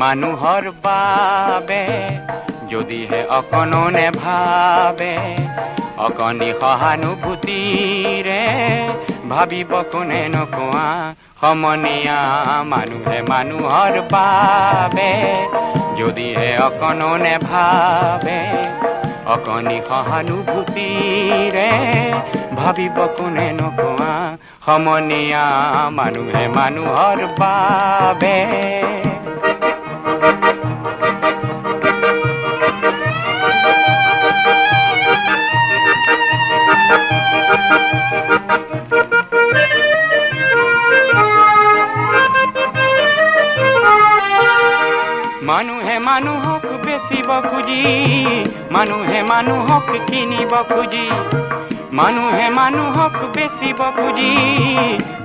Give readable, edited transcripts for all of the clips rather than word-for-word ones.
মানুহৰ বাবে যদিহে অকণো নেভাবে অকণি সহানুভূতিৰে ভাবিব কোনে নকোৱা সমনীয়া মানুহে মানুহৰ বাবে যদিহে অকণো নেভাবে অকণি সহানুভূতিৰে ভাবিব কোনে নকোৱা সমনীয়া মানুহে মানুহৰ বাবে মানুহে মানুহক বেচিব খুজি মানুহে মানুহক কিনিব খুজি মানুহে মানুহক বেচিব খুজি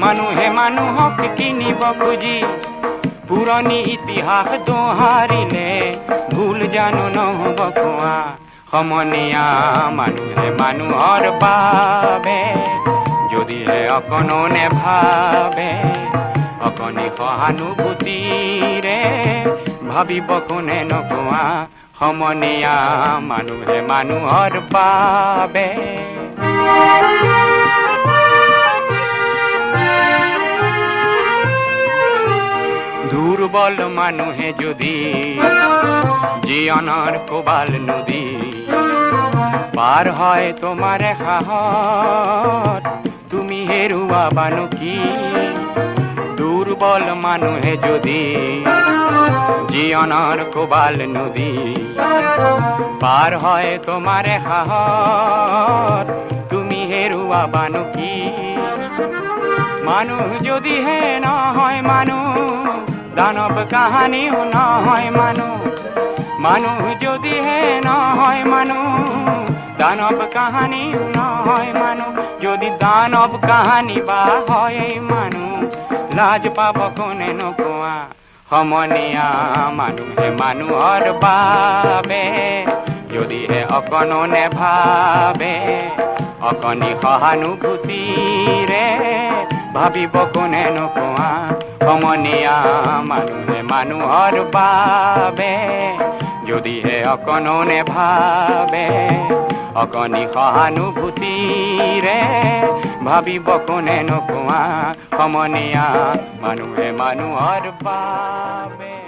মানুহে মানুহক কিনিব খুজি পুৰণি ইতিহাস দোহাৰিলে ভুল জানো নহ'ব কোৱা সমনীয়া মানুহে মানুহৰ বাবে যদিহে অকণো নেভাবে অকণি সহানুভূতিৰে ভাবিব কোনে নকোৱা সমনীয়া মানুহে মানুহৰ বাবে দুৰ্বল মানুহে যদি জীৱনৰ কোবাল নদী পাৰ হয় তোমাৰ সাহত তুমি হেৰুৱাবানো কি দুৰ্বল মানুহে যদি জীৱনৰ কোবাল নদী পাৰ হয় তোমাৰ সাহত তুমি হেৰুৱাবানো কি মানুহ যদিহে নহয় মানুহ দানৱ কাহানিও নহয় মানুহ যদিহে নহয় মানুহ দানৱ কাহানিও নহয় মানুহ যদি দানৱ কাহানি বা হয় মানুহ লাজ পাব কোনে নকোৱা সমনীয়া মানুহে মানুহৰ বাবে যদিহে অকণো নেভাবে অকণি সহানুভূতিৰে ভাবিব কোনে নকোৱা সমনীয়া মানুহে মানুহৰ বাবে যদিহে অকণো নেভাবে অকণি সহানুভূতিৰে ভাবিব কোনে নকোৱা সমনীয়া মানুহে মানুহৰ বাবে